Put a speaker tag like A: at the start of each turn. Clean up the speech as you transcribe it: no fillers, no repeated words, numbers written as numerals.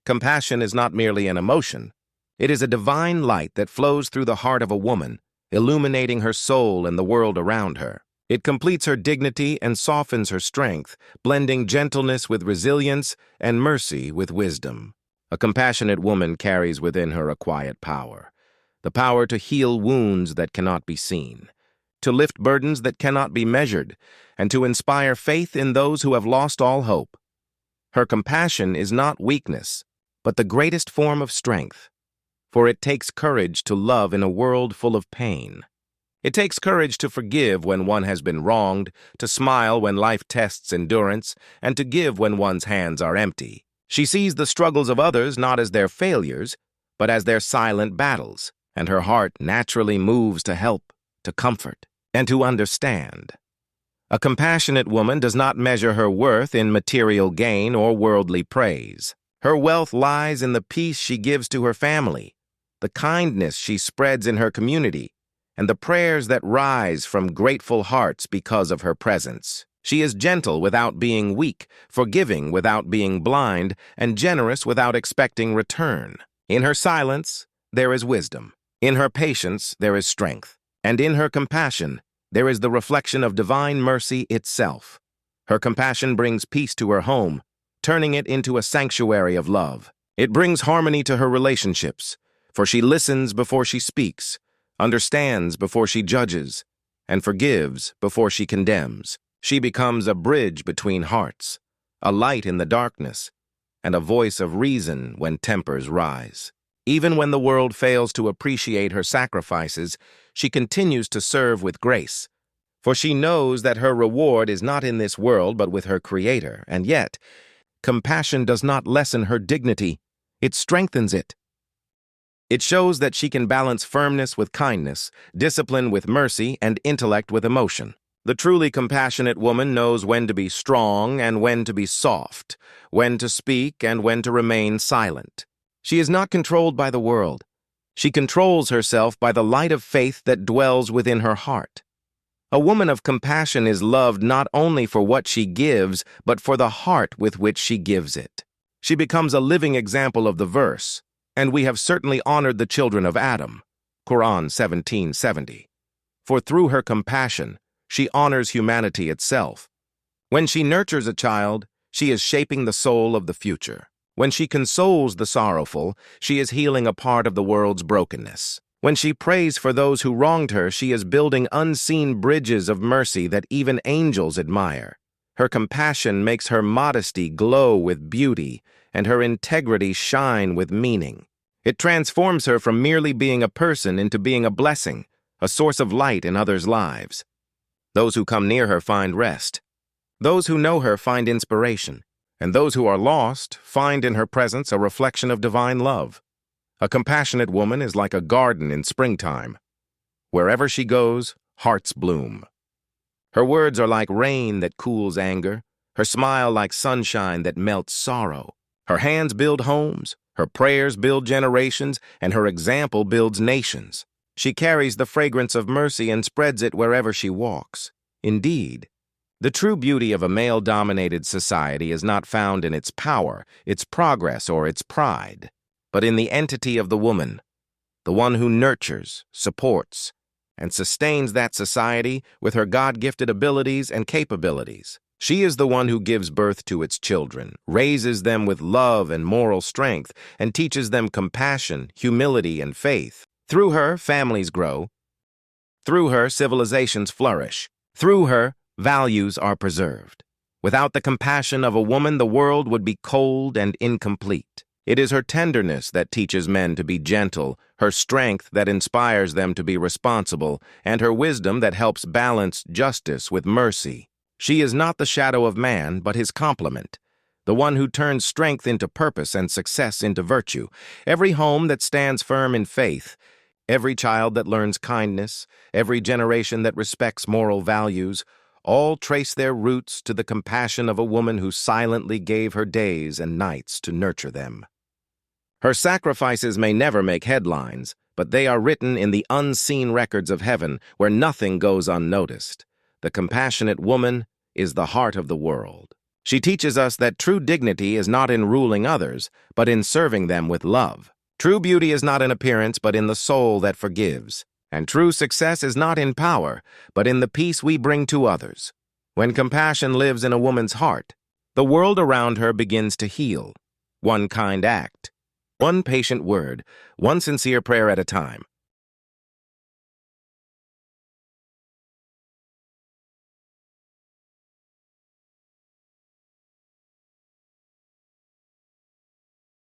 A: Compassion is not merely an emotion. It is a divine light that flows through the heart of a woman, illuminating her soul and the world around her. It completes her dignity and softens her strength, blending gentleness with resilience and mercy with wisdom. A compassionate woman carries within her a quiet power, the power to heal wounds that cannot be seen, to lift burdens that cannot be measured, and to inspire faith in those who have lost all hope. Her compassion is not weakness, but the greatest form of strength, for it takes courage to love in a world full of pain. It takes courage to forgive when one has been wronged, to smile when life tests endurance, and to give when one's hands are empty. She sees the struggles of others not as their failures, but as their silent battles, and her heart naturally moves to help, to comfort, and to understand. A compassionate woman does not measure her worth in material gain or worldly praise. Her wealth lies in the peace she gives to her family, the kindness she spreads in her community, and the prayers that rise from grateful hearts because of her presence. She is gentle without being weak, forgiving without being blind, and generous without expecting return. In her silence, there is wisdom. In her patience, there is strength. And in her compassion, there is the reflection of divine mercy itself. Her compassion brings peace to her home, turning it into a sanctuary of love. It brings harmony to her relationships, for she listens before she speaks, understands before she judges, and forgives before she condemns. She becomes a bridge between hearts, a light in the darkness, and a voice of reason when tempers rise. Even when the world fails to appreciate her sacrifices, she continues to serve with grace, for she knows that her reward is not in this world but with her Creator, and yet, compassion does not lessen her dignity, it strengthens it. It shows that she can balance firmness with kindness, discipline with mercy, and intellect with emotion. The truly compassionate woman knows when to be strong and when to be soft, when to speak and when to remain silent. She is not controlled by the world. She controls herself by the light of faith that dwells within her heart. A woman of compassion is loved not only for what she gives, but for the heart with which she gives it. She becomes a living example of the verse, and we have certainly honored the children of Adam. Quran 17:70. For through her compassion, she honors humanity itself. When she nurtures a child, she is shaping the soul of the future. When she consoles the sorrowful, she is healing a part of the world's brokenness. When she prays for those who wronged her, she is building unseen bridges of mercy that even angels admire. Her compassion makes her modesty glow with beauty, and her integrity shine with meaning. It transforms her from merely being a person into being a blessing, a source of light in others' lives. Those who come near her find rest. Those who know her find inspiration, and those who are lost find in her presence a reflection of divine love. A compassionate woman is like a garden in springtime. Wherever she goes, hearts bloom. Her words are like rain that cools anger, her smile like sunshine that melts sorrow. Her hands build homes, her prayers build generations, and her example builds nations. She carries the fragrance of mercy and spreads it wherever she walks. Indeed, the true beauty of a male-dominated society is not found in its power, its progress, or its pride, but in the entity of the woman, the one who nurtures, supports, and sustains that society with her God-gifted abilities and capabilities. She is the one who gives birth to its children, raises them with love and moral strength, and teaches them compassion, humility, and faith. Through her, families grow. Through her, civilizations flourish. Through her, values are preserved. Without the compassion of a woman, the world would be cold and incomplete. It is her tenderness that teaches men to be gentle, her strength that inspires them to be responsible, and her wisdom that helps balance justice with mercy. She is not the shadow of man, but his complement, the one who turns strength into purpose and success into virtue. Every home that stands firm in faith, every child that learns kindness, every generation that respects moral values, all trace their roots to the compassion of a woman who silently gave her days and nights to nurture them. Her sacrifices may never make headlines, but they are written in the unseen records of heaven where nothing goes unnoticed. The compassionate woman is the heart of the world. She teaches us that true dignity is not in ruling others, but in serving them with love. True beauty is not in appearance, but in the soul that forgives. And true success is not in power, but in the peace we bring to others. When compassion lives in a woman's heart, the world around her begins to heal. One kind act, one patient word, one sincere prayer at a time.